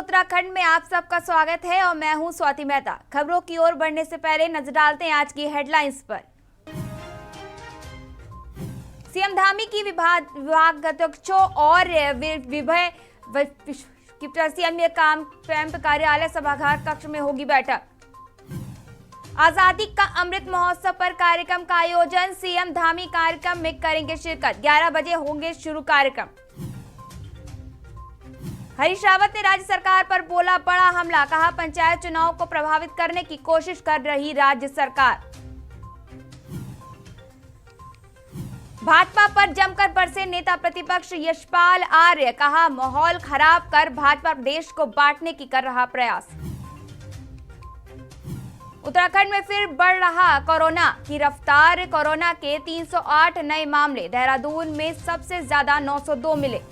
उत्तराखंड में आप सबका स्वागत है और मैं हूं स्वाति मेहता। खबरों की ओर बढ़ने से पहले नजर डालते हैं आज की हेडलाइंस पर। सीएम धामी की विभागाध्यक्षों और विभय सीएम कैंप कार्यालय सभागार कक्ष में होगी बैठक। आजादी का अमृत महोत्सव पर कार्यक्रम का आयोजन, सीएम धामी कार्यक्रम में करेंगे शिरकत। 11 बजे होंगे शुरू कार्यक्रम। हरीश रावत ने राज्य सरकार पर बोला बड़ा हमला, कहा पंचायत चुनाव को प्रभावित करने की कोशिश कर रही राज्य सरकार। भाजपा पर जमकर बरसे नेता प्रतिपक्ष यशपाल आर्य, कहा माहौल खराब कर भाजपा देश को बांटने की कर रहा प्रयास। उत्तराखंड में फिर बढ़ रहा कोरोना की रफ्तार, कोरोना के 308 नए मामले, देहरादून में सबसे ज्यादा 902 मिले।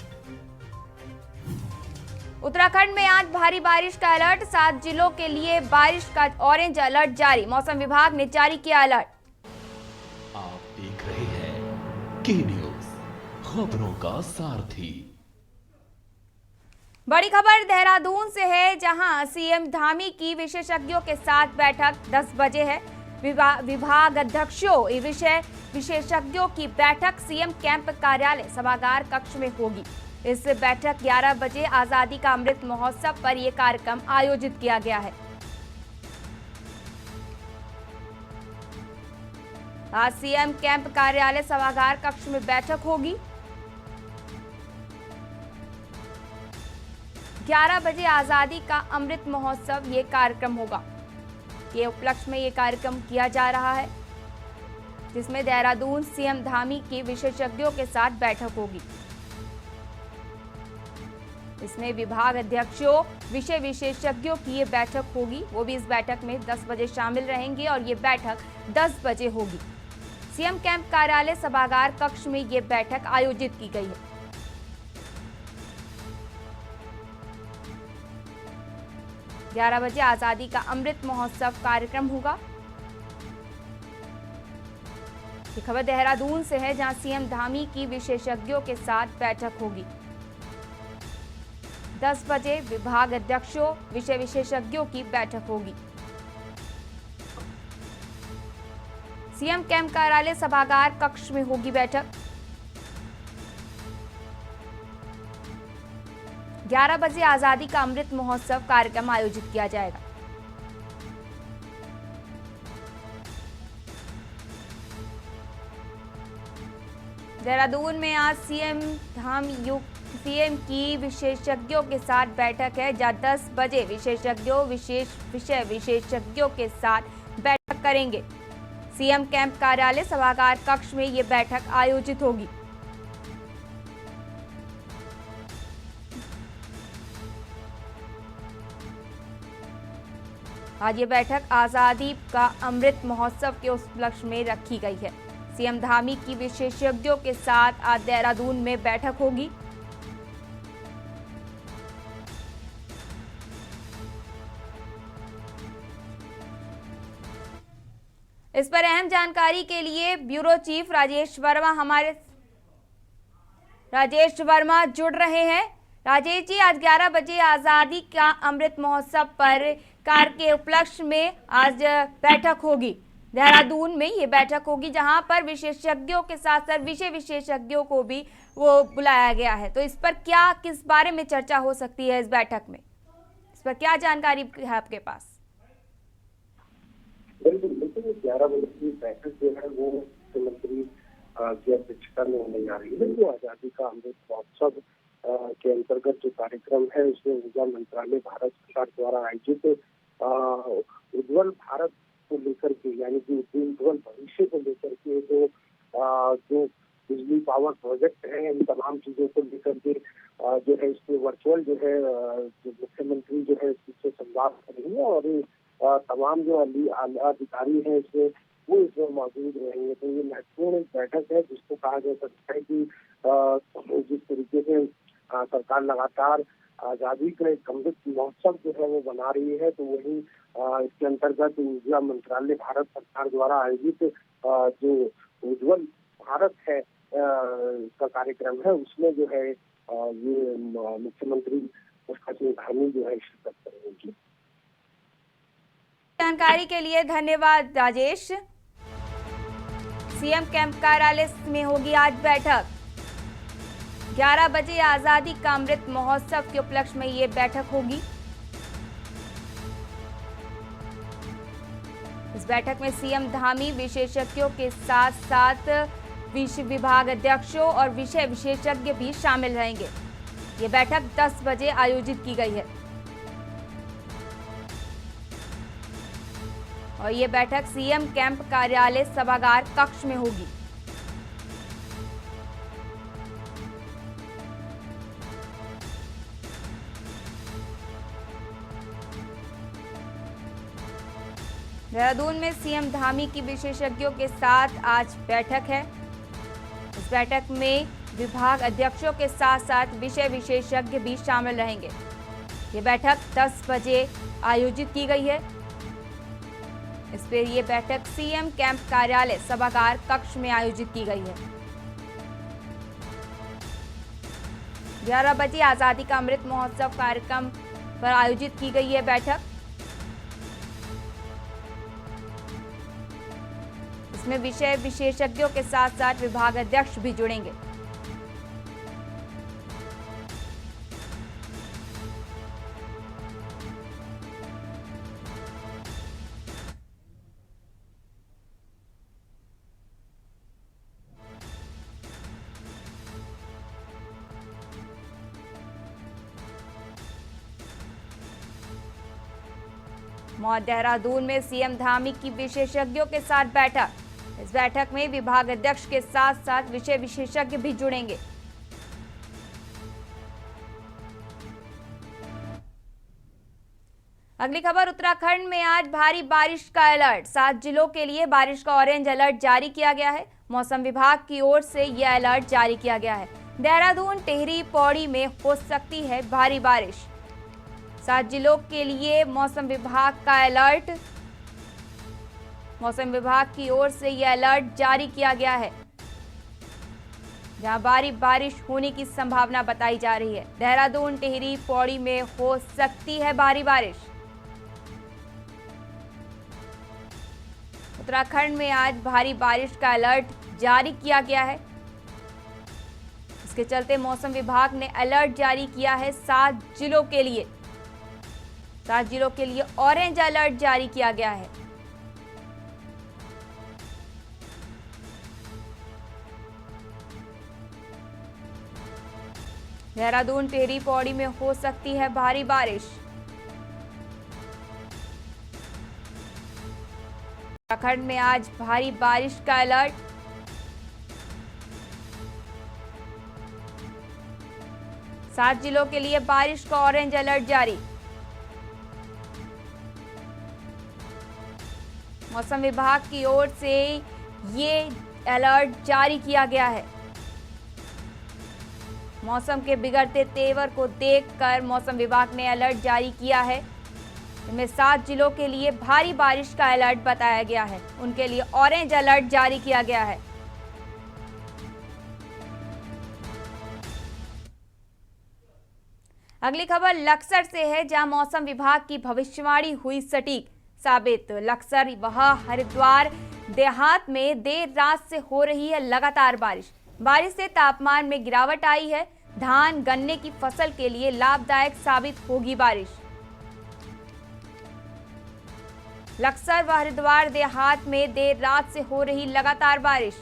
उत्तराखंड में आज भारी बारिश का अलर्ट, 7 जिलों के लिए बारिश का ऑरेंज अलर्ट जारी, मौसम विभाग ने जारी किया अलर्ट। आप देख रहे हैं के न्यूज, खबरों का सारथी। बड़ी खबर देहरादून से है, जहां सीएम धामी की विशेषज्ञों के साथ बैठक 10 बजे है। विभाग अध्यक्षों विशेषज्ञों की बैठक सीएम कैंप कार्यालय सभागार कक्ष में होगी। इस बैठक 11 बजे आजादी का अमृत महोत्सव पर यह कार्यक्रम आयोजित किया गया है। आज सीएम कैंप कार्यालय सभागार कक्ष में बैठक होगी। 11 बजे आजादी का अमृत महोत्सव ये कार्यक्रम होगा। ये उपलक्ष्य में ये कार्यक्रम किया जा रहा है, जिसमें देहरादून सीएम धामी की विशेषज्ञों के साथ बैठक होगी। इसमें विभाग अध्यक्षों विषय विशेषज्ञों की ये बैठक होगी। वो भी इस बैठक में 10 बजे शामिल रहेंगे और ये बैठक 10 बजे होगी। सीएम कैंप कार्यालय सभागार कक्ष में ये बैठक आयोजित की गई है। ग्यारह बजे आजादी का अमृत महोत्सव कार्यक्रम होगा। ये खबर देहरादून से है, जहां सीएम धामी की विशेषज्ञों के साथ बैठक होगी। 10 बजे विभाग अध्यक्षों विषय विशेषज्ञों की बैठक होगी। सीएम कैंप कार्यालय सभागार कक्ष में होगी बैठक। 11 बजे आजादी का अमृत महोत्सव कार्यक्रम आयोजित किया जाएगा। देहरादून में आज सीएम की विशेषज्ञों के साथ बैठक है, जहां 10 बजे विषय विशेषज्ञों के साथ बैठक करेंगे। सीएम कैंप कार्यालय सभागार कक्ष में ये बैठक आयोजित होगी। आज ये बैठक आजादी का अमृत महोत्सव के उपलक्ष्य में रखी गई है। सीएम धामी की विशेषज्ञों के साथ आज देहरादून में बैठक होगी। इस पर अहम जानकारी के लिए ब्यूरो चीफ राजेश वर्मा जुड़ रहे हैं। राजेश जी, आज 11 बजे आजादी का अमृत महोत्सव पर कार्य के उपलक्ष्य में आज बैठक होगी। देहरादून में ये बैठक होगी, जहां पर विशेषज्ञों के साथ साथ विषय विशेषज्ञों को भी वो बुलाया गया है। तो इस पर किस बारे में चर्चा हो सकती है इस बैठक में? इस पर क्या जानकारी है आपके पास? बिल्कुल 11 बजे की बैठक जो है वो मुख्यमंत्री की अध्यक्षता में होने जा रही है। जो आजादी का अमृत महोत्सव के अंतर्गत जो कार्यक्रम है, उसमें ऊर्जा मंत्रालय भारत सरकार द्वारा आयोजित उज्ज्वल भारत को लेकर के, यानी कि उज्ज्वल भविष्य को लेकर के जो बिजली पावर प्रोजेक्ट है, इन तमाम चीजों को लेकर के जो है इसमें वर्चुअल जो है जो मुख्यमंत्री जो है इससे संवाद करेंगे और तमाम जो अधिकारी हैं इसमें वो इसमें मौजूद रहेंगे। तो ये महत्वपूर्ण एक बैठक है, जिसको कहा जा सकता है कि जिस तरीके से सरकार लगातार आजादी का एक अमृत महोत्सव जो है वो बना रही है, तो वही इसके अंतर्गत ऊर्जा मंत्रालय भारत सरकार द्वारा आयोजित जो उज्ज्वल भारत है का कार्यक्रम है, उसमें जो है ये मुख्यमंत्री उसका सिंह धामी वो जो है शिरकत करेंगी। जानकारी के लिए धन्यवाद राजेश। सीएम कैंप कार्यालय में होगी आज बैठक। 11 बजे आजादी का अमृत महोत्सव के उपलक्ष्य में ये बैठक होगी। इस बैठक में सीएम धामी विशेषज्ञों के साथ साथ विषय विभाग अध्यक्षों और विषय विशेषज्ञ भी शामिल रहेंगे। ये बैठक 10 बजे आयोजित की गई है और ये बैठक सीएम कैंप कार्यालय सभागार कक्ष में होगी। देहरादून में सीएम धामी की विशेषज्ञों के साथ आज बैठक है। इस बैठक में विभाग अध्यक्षों के साथ साथ विषय विशेषज्ञ भी शामिल रहेंगे। ये बैठक 10 बजे आयोजित की गई है। इस पर यह बैठक सीएम कैंप कार्यालय सभागार कक्ष में आयोजित की गई है। 11 बजे आजादी का अमृत महोत्सव कार्यक्रम पर आयोजित की गई है बैठक। इसमें विषय विशेषज्ञों के साथ साथ विभाग अध्यक्ष भी जुड़ेंगे। देहरादून में सीएम धामी की विशेषज्ञों के साथ बैठक। इस बैठक में विभाग अध्यक्ष के साथ साथ विषय विशेषज्ञ भी जुड़ेंगे। अगली खबर, उत्तराखंड में आज भारी बारिश का अलर्ट। 7 जिलों के लिए बारिश का ऑरेंज अलर्ट जारी किया गया है। मौसम विभाग की ओर से यह अलर्ट जारी किया गया है। देहरादून, टिहरी, पौड़ी में हो सकती है भारी बारिश। 7 जिलों के लिए मौसम विभाग का अलर्ट, मौसम विभाग की ओर से यह अलर्ट जारी किया गया है, जहां भारी बारिश होने की संभावना बताई जा रही है। देहरादून, टिहरी, पौड़ी में हो सकती है भारी बारिश। उत्तराखंड में आज भारी बारिश का अलर्ट जारी किया गया है। इसके चलते मौसम विभाग ने अलर्ट जारी किया है 7 जिलों के लिए। 7 जिलों के लिए ऑरेंज अलर्ट जारी किया गया है। देहरादून, टिहरी, पौड़ी में हो सकती है भारी बारिश। उत्तराखंड में आज भारी बारिश का अलर्ट। सात जिलों के लिए बारिश का ऑरेंज अलर्ट जारी। मौसम विभाग की ओर से ये अलर्ट जारी किया गया है। मौसम के बिगड़ते तेवर को देखकर मौसम विभाग ने अलर्ट जारी किया है। इनमें 7 जिलों के लिए भारी बारिश का अलर्ट बताया गया है। उनके लिए ऑरेंज अलर्ट जारी किया गया है। अगली खबर लक्सर से है, जहां मौसम विभाग की भविष्यवाणी हुई सटीक साबित। लक्सर वह हरिद्वार देहात में देर रात से हो रही है लगातार बारिश। बारिश से तापमान में गिरावट आई है। धान गन्ने की फसल के लिए लाभदायक साबित होगी बारिश। लक्सर व हरिद्वार देहात में देर रात से हो रही लगातार बारिश।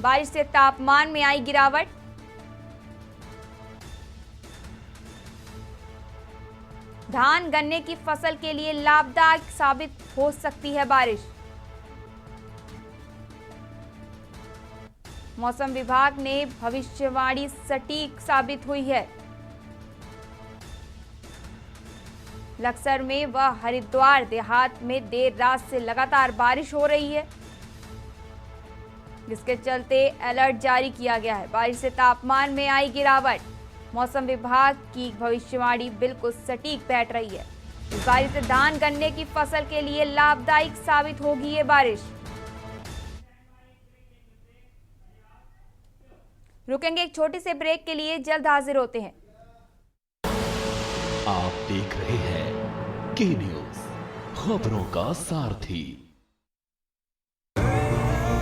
बारिश से तापमान में आई गिरावट। धान गन्ने की फसल के लिए लाभदायक साबित हो सकती है बारिश। मौसम विभाग ने भविष्यवाणी सटीक साबित हुई है। लक्सर में व हरिद्वार देहात में देर रात से लगातार बारिश हो रही है, जिसके चलते अलर्ट जारी किया गया है। बारिश से तापमान में आई गिरावट। मौसम विभाग की भविष्यवाणी बिल्कुल सटीक बैठ रही है। इस बारिश से धान गन्ने की फसल के लिए लाभदायक साबित होगी ये बारिश। रुकेंगे एक छोटे से ब्रेक के लिए, जल्द हाजिर होते हैं। आप देख रहे हैं के न्यूज, खबरों का सारथी।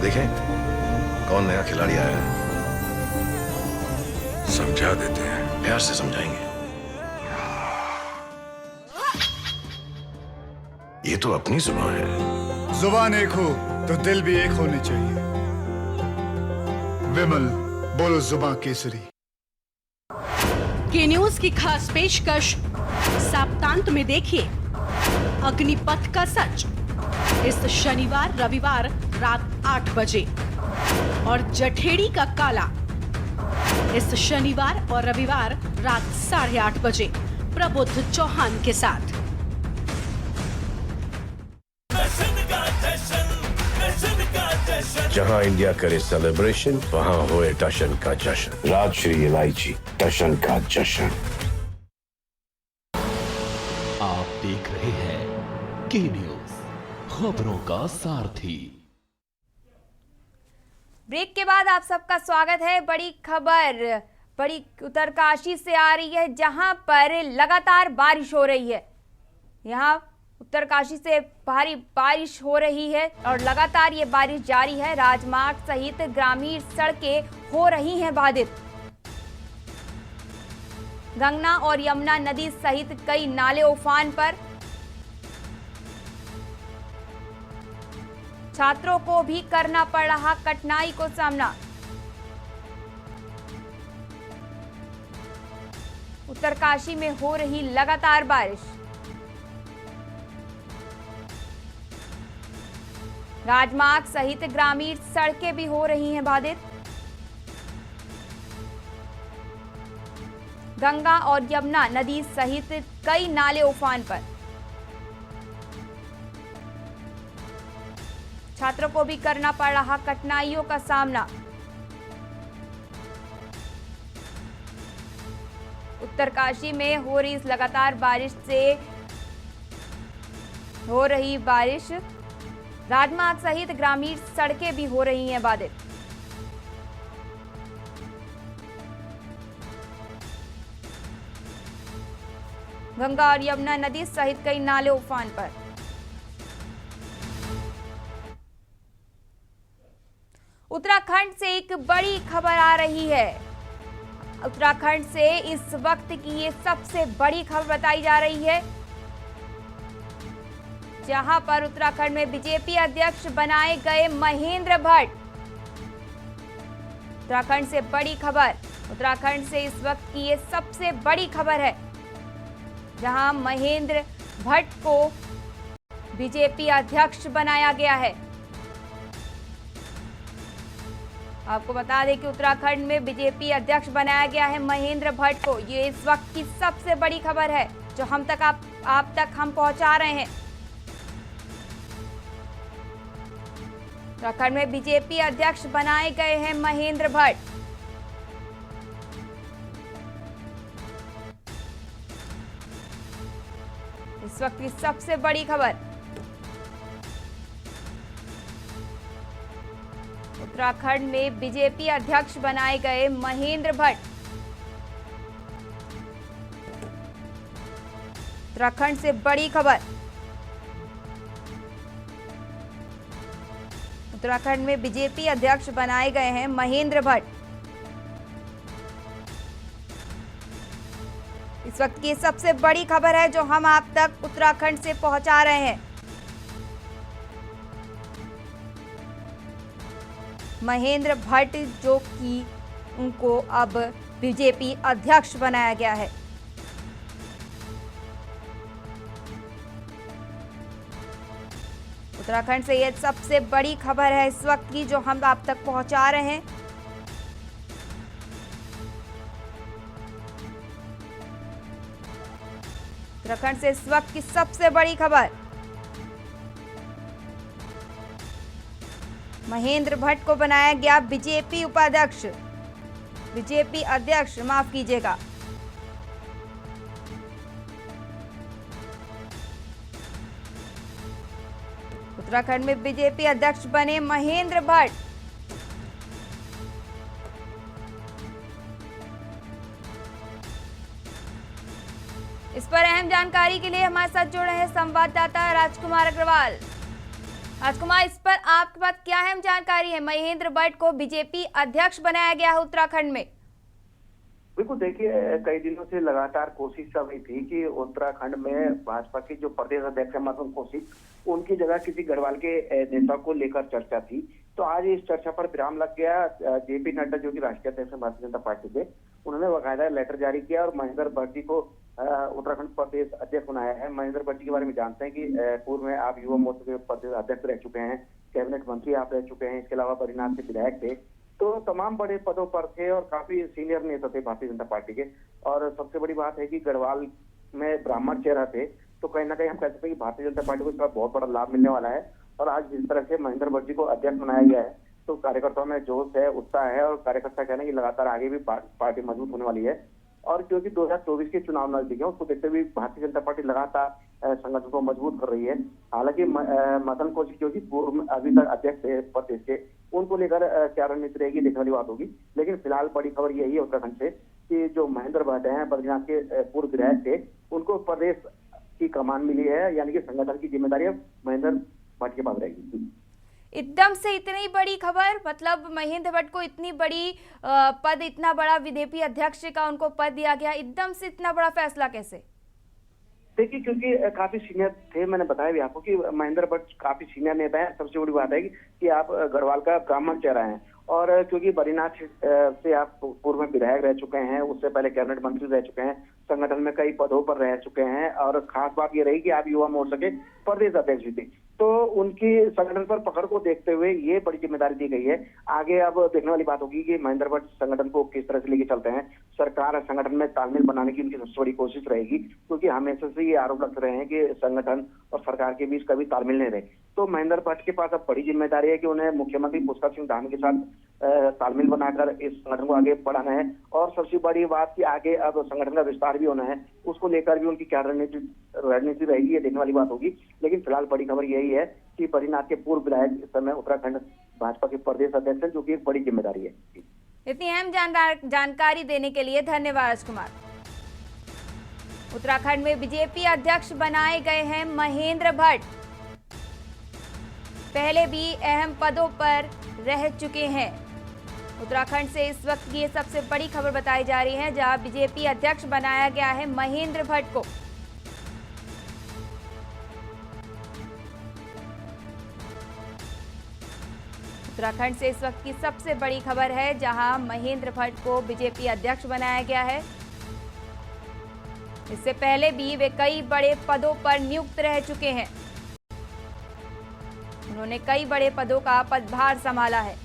देखें कौन नया खिलाड़ी आया है, समझा देते हैं, प्यार से समझाएंगे। ये तो अपनी जुबान है। जुबान एक हो तो दिल भी एक होने चाहिए। विमल बोलो जुबान केसरी। के न्यूज की खास पेशकश सप्तांत में देखिए अग्निपथ का सच इस शनिवार रविवार रात 8 बजे और जठेड़ी का काला इस शनिवार और रविवार रात 8:30 बजे प्रबुद्ध चौहान के साथ। जहां इंडिया करे सेलिब्रेशन, वहां होए टशन का जश्न। राजश्री इलायची टशन का जश्न। आप देख रहे हैं के न्यूज, खबरों का सारथी। ब्रेक के बाद आप सबका स्वागत है। बड़ी खबर बड़ी उत्तरकाशी से आ रही है, जहां पर लगातार बारिश हो रही है। यहां उत्तरकाशी से भारी बारिश हो रही है और लगातार ये बारिश जारी है। राजमार्ग सहित ग्रामीण सड़कें हो रही हैं बाधित। गंगा और यमुना नदी सहित कई नाले उफान पर। छात्रों को भी करना पड़ रहा कठिनाई को सामना। उत्तरकाशी में हो रही लगातार बारिश। राजमार्ग सहित ग्रामीण सड़कें भी हो रही हैं बाधित। गंगा और यमुना नदी सहित कई नाले उफान पर। छात्रों को भी करना पड़ रहा कठिनाइयों का सामना। उत्तरकाशी में हो रही इस लगातार बारिश से हो रही बारिश, राजमार्ग सहित ग्रामीण सड़कें भी हो रही हैं बाधित। गंगा और यमुना नदी सहित कई नाले उफान पर। उत्तराखंड से एक बड़ी खबर आ रही है। उत्तराखंड से इस वक्त की ये सबसे बड़ी खबर बताई जा रही है, जहां पर उत्तराखंड में बीजेपी अध्यक्ष बनाए गए महेंद्र भट्ट। उत्तराखंड से बड़ी खबर, उत्तराखंड से इस वक्त की ये सबसे बड़ी खबर है, जहां महेंद्र भट्ट को बीजेपी अध्यक्ष बनाया गया है। आपको बता दें कि उत्तराखंड में बीजेपी अध्यक्ष बनाया गया है महेंद्र भट्ट को। ये इस वक्त की सबसे बड़ी खबर है जो हम तक हम पहुंचा रहे हैं। उत्तराखंड में बीजेपी अध्यक्ष बनाए गए हैं महेंद्र भट्ट। इस वक्त की सबसे बड़ी खबर, उत्तराखंड में बीजेपी अध्यक्ष बनाए गए महेंद्र भट्ट। उत्तराखंड से बड़ी खबर, उत्तराखंड में बीजेपी अध्यक्ष बनाए गए हैं महेंद्र भट्ट। इस वक्त की सबसे बड़ी खबर है जो हम आप तक उत्तराखंड से पहुंचा रहे हैं। महेंद्र भट्ट जो कि उनको अब बीजेपी अध्यक्ष बनाया गया है। उत्तराखंड से यह सबसे बड़ी खबर है इस वक्त की जो हम आप तक पहुंचा रहे हैं। उत्तराखंड से इस वक्त की सबसे बड़ी खबर, महेंद्र भट्ट को बनाया गया बीजेपी उपाध्यक्ष, बीजेपी अध्यक्ष, माफ कीजिएगा। उत्तराखंड में बीजेपी अध्यक्ष बने महेंद्र भट्ट। इस पर अहम जानकारी के लिए हमारे साथ जुड़ रहे हैं संवाददाता राजकुमार अग्रवाल। राजकुमार, इस पर आपके पास क्या अहम जानकारी है? महेंद्र भट्ट को बीजेपी अध्यक्ष बनाया गया है उत्तराखंड में। बिल्कुल, देखिए कई दिनों से लगातार कोशिश चल रही थी कि उत्तराखंड में भाजपा के जो प्रदेश अध्यक्ष है मदन कौशिक, उनकी जगह किसी गढ़वाल के नेता को लेकर चर्चा थी। तो आज इस चर्चा पर विराम लग गया। जेपी नड्डा जो कि राष्ट्रीय अध्यक्ष है भारतीय जनता पार्टी के, उन्होंने बाकायदा लेटर जारी किया और महेंद्र भट्ट जी को उत्तराखंड प्रदेश अध्यक्ष बनाया है। महेंद्र भट्ट जी के बारे में जानते हैं कि पूर्व में आप युवा मोर्चा के प्रदेश अध्यक्ष रह चुके हैं, कैबिनेट मंत्री आप रह चुके हैं, इसके अलावा बद्रीनाथ के विधायक थे, तो तमाम बड़े पदों पर थे और काफी सीनियर नेता थे भारतीय जनता पार्टी के। और सबसे बड़ी बात है कि गढ़वाल में ब्राह्मण चेहरा थे, तो कहीं ना कहीं हम कह सकते हैं कि भारतीय जनता पार्टी को इसका बहुत बड़ा लाभ मिलने वाला है। और आज जिस तरह से महेंद्र भट्ट जी को अध्यक्ष बनाया गया है, तो कार्यकर्ताओं में जोश है, उत्साह है और कार्यकर्ता कहना कि लगातार आगे भी पार्टी मजबूत होने वाली है। और क्योंकि 2024 के चुनाव नजदीक है, उसको देखते हुए भारतीय जनता पार्टी लगातार संगठन को मजबूत कर रही है। हालांकि मदन कौशिक जो कि पूर्व अभी तक अध्यक्ष थे प्रदेश के, उनको लेकर क्या रणनीति रहेगी देखने वाली बात होगी। लेकिन फिलहाल बड़ी खबर यही है उत्तराखंड से कि जो महेंद्र भट्ट हैं, बद्रीनाथ के पूर्व विधायक थे, उनको प्रदेश की कमान मिली है, यानी कि संगठन की जिम्मेदारी महेंद्र भट्ट के पास रहेगी। एकदम से इतनी बड़ी खबर, मतलब महेंद्र भट्ट को इतनी बड़ी पद, इतना बड़ा बीजेपी अध्यक्ष का उनको पद दिया गया, एकदम से इतना बड़ा फैसला कैसे? देखिए, क्योंकि काफी सीनियर थे, मैंने बताया भी आपको कि महेंद्र भट्ट काफी सीनियर नेता है। सबसे बड़ी बात है कि आप गढ़वाल का ब्राह्मण चेहरा हैं और क्योंकि बद्रीनाथ से आप पूर्व में विधायक रह चुके हैं, उससे पहले कैबिनेट मंत्री रह चुके हैं, संगठन में कई पदों पर रह चुके हैं और खास बात ये रही कि आप युवा मोर्चा के प्रदेश अध्यक्ष भी थे, तो उनकी संगठन पर पकड़ को देखते हुए ये बड़ी जिम्मेदारी दी गई है। आगे अब देखने वाली बात होगी कि महेंद्र भट्ट संगठन को किस तरह से लेके चलते हैं। सरकार और संगठन में तालमेल बनाने की उनकी सबसे बड़ी कोशिश रहेगी, क्योंकि हमेशा से ये आरोप लगते रहे हैं कि संगठन और सरकार के बीच कभी तालमेल नहीं रहे। तो महेंद्र भट्ट के पास अब बड़ी जिम्मेदारी है कि उन्हें मुख्यमंत्री पुष्कर सिंह धामी के साथ तालमेल बनाकर इस संगठन को आगे बढ़ाना है। और सबसे बड़ी बात कि आगे अब संगठन का विस्तार भी होना है, उसको लेकर भी उनकी क्या रणनीति रहेगी ये देखने वाली बात होगी। लेकिन फिलहाल बड़ी खबर यही है कि बद्रीनाथ के पूर्व विधायक इस समय उत्तराखंड भाजपा के प्रदेश अध्यक्ष हैं, जो कि एक बड़ी जिम्मेदारी है। इतनी अहम जानकारी देने के लिए धन्यवाद राजकुमार। उत्तराखंड में बीजेपी अध्यक्ष बनाए गए हैं महेंद्र भट्ट, पहले भी अहम पदों पर रह चुके हैं। उत्तराखंड से इस वक्त की सबसे बड़ी खबर बताई जा रही है, जहां बीजेपी अध्यक्ष बनाया गया है महेंद्र भट्ट को। उत्तराखंड से इस वक्त की सबसे बड़ी खबर है, जहां महेंद्र भट्ट को बीजेपी अध्यक्ष बनाया गया है। इससे पहले भी वे कई बड़े पदों पर नियुक्त रह चुके हैं। उन्होंने कई बड़े पदों का पदभार संभाला है।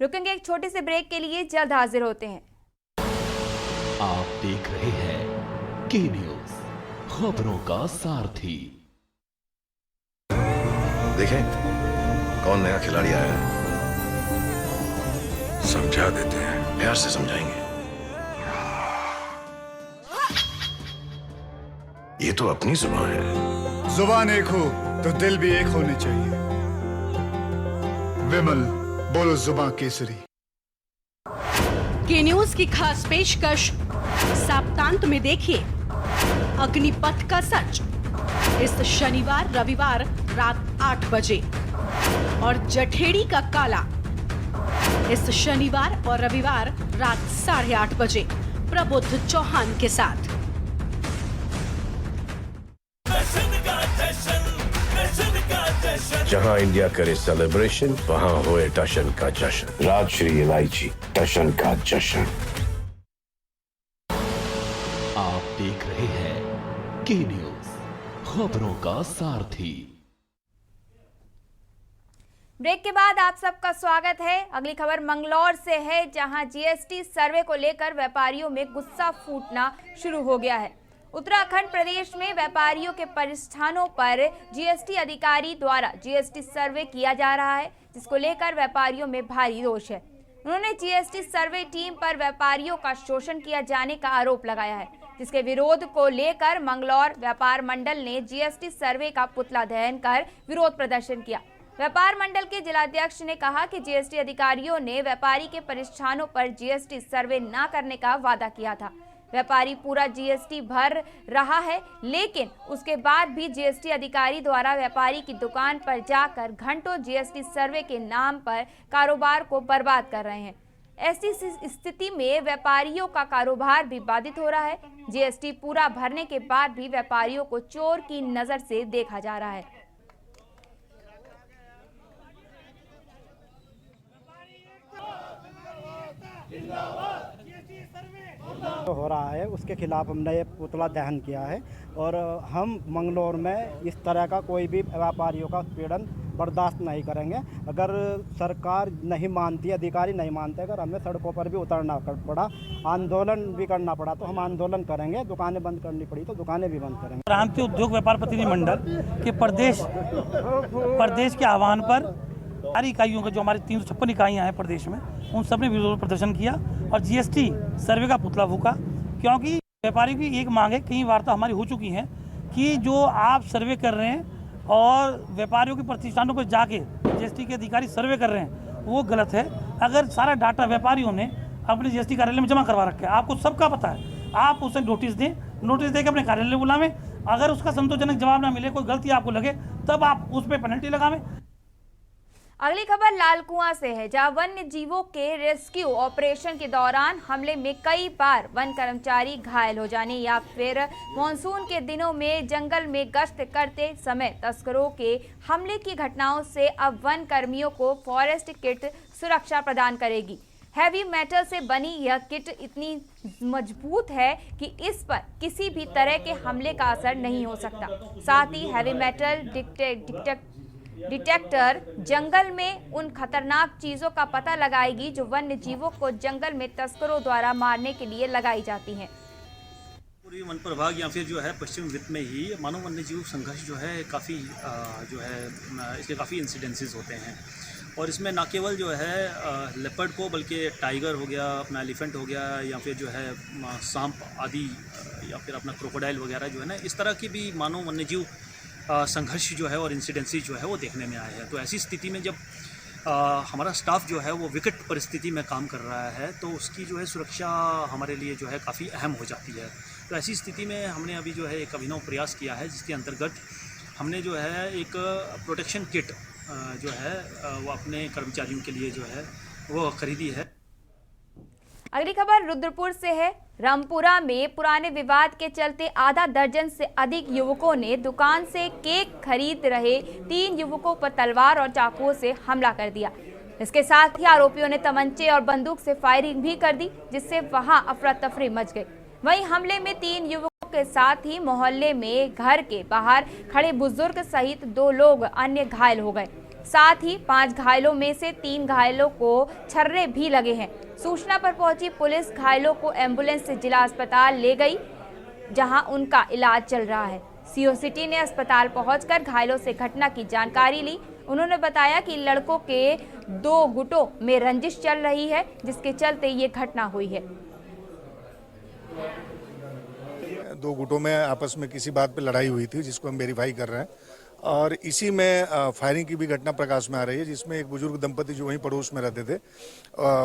रुकेंगे एक छोटे से ब्रेक के लिए, जल्द हाजिर होते हैं। आप देख रहे हैं के न्यूज, खबरों का सारथी। देखें कौन नया खिलाड़ी आया है, समझा देते हैं, प्यार से समझाएंगे। ये तो अपनी जुबान है। जुबान एक हो तो दिल भी एक होने चाहिए। विमल, बोलो जुबान केसरी। के न्यूज की खास पेशकश सप्तांत में देखिए अग्निपथ का सच, इस शनिवार रविवार रात 8 बजे, और जठेड़ी का काला इस शनिवार और रविवार रात 8:30 बजे प्रबुद्ध चौहान के साथ। जहां इंडिया करे सेलिब्रेशन, वहां होए टशन का जश्न। राजश्री इलायची टशन का जश्न। आप देख रहे हैं के न्यूज, खबरों का सारथी। ब्रेक के बाद आप सबका स्वागत है। अगली खबर मंगलौर से है, जहां जीएसटी सर्वे को लेकर व्यापारियों में गुस्सा फूटना शुरू हो गया है। उत्तराखंड प्रदेश में व्यापारियों के प्रतिष्ठानों पर जीएसटी अधिकारी द्वारा जीएसटी सर्वे किया जा रहा है, जिसको लेकर व्यापारियों में भारी रोष है। उन्होंने जीएसटी सर्वे टीम पर व्यापारियों का शोषण किया जाने का आरोप लगाया है, जिसके विरोध को लेकर मंगलौर व्यापार मंडल ने जीएसटी सर्वे का पुतला दहन कर विरोध प्रदर्शन किया। व्यापार मंडल के जिलाध्यक्ष ने कहा कि जीएसटी अधिकारियों ने व्यापारी के प्रतिष्ठानों पर जीएसटी सर्वे न करने का वादा किया था। व्यापारी पूरा जीएसटी भर रहा है, लेकिन उसके बाद भी जीएसटी अधिकारी द्वारा व्यापारी की दुकान पर जाकर घंटों जीएसटी सर्वे के नाम पर कारोबार को बर्बाद कर रहे हैं। ऐसी स्थिति में व्यापारियों का कारोबार भी बाधित हो रहा है। जीएसटी पूरा भरने के बाद भी व्यापारियों को चोर की नजर से देखा जा रहा है। जो हो रहा है उसके खिलाफ हमने ये पुतला दहन किया है और हम मंगलौर में इस तरह का कोई भी व्यापारियों का उत्पीड़न बर्दाश्त नहीं करेंगे। अगर सरकार नहीं मानती, अधिकारी नहीं मानते, अगर हमें सड़कों पर भी उतरना पड़ा, आंदोलन भी करना पड़ा तो हम आंदोलन करेंगे। दुकानें बंद करनी पड़ी तो दुकानें भी बंद करेंगे। प्रांतीय उद्योग व्यापार प्रतिनिधि मंडल के प्रदेश के आह्वान पर सारी इकाइयों के जो हमारी 356 इकाइयाँ हैं प्रदेश में, उन सब ने विरोध प्रदर्शन किया और जीएसटी सर्वे का पुतला फूका। क्योंकि व्यापारी की एक मांग है, कई वार्ता हमारी हो चुकी है कि जो आप सर्वे कर रहे हैं और व्यापारियों के प्रतिष्ठानों पर जाके जीएसटी के अधिकारी सर्वे कर रहे हैं, वो गलत है। अगर सारा डाटा व्यापारियों ने अपने जीएसटी कार्यालय में जमा करवा रखा है, आपको सबका पता है, आप उसे नोटिस दें, नोटिस देकर अपने कार्यालय बुलावें। अगर उसका संतोषजनक जवाब ना मिले, कोई गलती आपको लगे, तब आप उस पर पेनल्टी लगावें। अगली खबर लालकुआं से है, जहां वन्य जीवों के रेस्क्यू ऑपरेशन के दौरान हमले में कई बार वन कर्मचारी घायल हो जाने या फिर मानसून के दिनों में जंगल में गश्त करते समय तस्करों के हमले की घटनाओं से अब वन कर्मियों को फॉरेस्ट किट सुरक्षा प्रदान करेगी। हैवी मेटल से बनी यह किट इतनी मजबूत है कि इस पर किसी भी तरह के हमले का असर नहीं हो सकता। साथ ही हैवी मेटल डिटेक्टर जंगल में उन खतरनाक चीजों का पता लगाएगी जो वन्य जीवों को जंगल में तस्करों द्वारा मारने के लिए लगाई जाती हैं। पूर्वी वन प्रभाग या फिर जो है पश्चिम वित्त में ही मानव वन्य जीव संघर्ष जो है काफ़ी इसके काफ़ी इंसिडेंसेस होते हैं और इसमें न केवल जो है लेपर्ड को, बल्कि टाइगर हो गया, अपना एलिफेंट हो गया, या फिर जो है सांप आदि, या फिर अपना क्रोकोडाइल वगैरह जो है ना, इस तरह की भी मानव वन्य जीव संघर्ष जो है और इंसिडेंसीज जो है वो देखने में आए हैं। तो ऐसी स्थिति में जब हमारा स्टाफ जो है वो विकट परिस्थिति में काम कर रहा है तो उसकी जो है सुरक्षा हमारे लिए जो है काफ़ी अहम हो जाती है। तो ऐसी स्थिति में हमने अभी जो है एक अभिनव प्रयास किया है, जिसके अंतर्गत हमने जो है एक प्रोटेक्शन किट जो है वो अपने कर्मचारियों के लिए जो है वो खरीदी है। अगली खबर रुद्रपुर से है। रामपुरा में पुराने विवाद के चलते आधा दर्जन से अधिक युवकों ने दुकान से केक खरीद रहे 3 युवकों पर तलवार और चाकुओं से हमला कर दिया। इसके साथ ही आरोपियों ने तमंचे और बंदूक से फायरिंग भी कर दी, जिससे वहां अफरा तफरी मच गई। वहीं हमले में 3 युवकों के साथ ही मोहल्ले में घर के बाहर खड़े बुजुर्ग सहित 2 लोग अन्य घायल हो गए। साथ ही 5 घायलों में से 3 घायलों को छर्रे भी लगे हैं। सूचना पर पहुंची पुलिस घायलों को एम्बुलेंस से जिला अस्पताल ले गई, जहां उनका इलाज चल रहा है। सीओ सिटी ने अस्पताल पहुंचकर घायलों से घटना की जानकारी ली। उन्होंने बताया कि लड़कों के 2 गुटों में रंजिश चल रही है, जिसके चलते ये घटना हुई है। 2 गुटों में आपस में किसी बात पे लड़ाई हुई थी, जिसको हम वेरीफाई कर रहे हैं, और इसी में फायरिंग की भी घटना प्रकाश में आ रही है, जिसमें एक बुजुर्ग दंपति जो वहीं पड़ोस में रहते थे,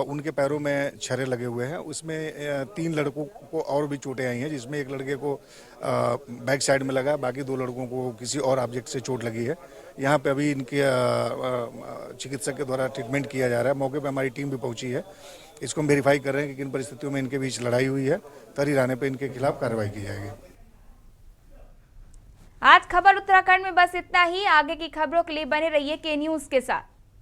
उनके पैरों में छर्रे लगे हुए हैं। उसमें 3 लड़कों को और भी चोटें आई हैं, जिसमें एक लड़के को बैक साइड में लगा, बाकी 2 लड़कों को किसी और ऑब्जेक्ट से चोट लगी है। यहाँ पे अभी इनके चिकित्सक के द्वारा ट्रीटमेंट किया जा रहा है। मौके पर हमारी टीम भी पहुंची है। इसको हम वेरीफाई कर रहे हैं कि किन परिस्थितियों में इनके बीच लड़ाई हुई है। तरीर आने पर इनके खिलाफ कार्रवाई की जाएगी। आज खबर उत्तराखंड में बस इतना ही। आगे की खबरों के लिए बने रहिए के न्यूज के साथ।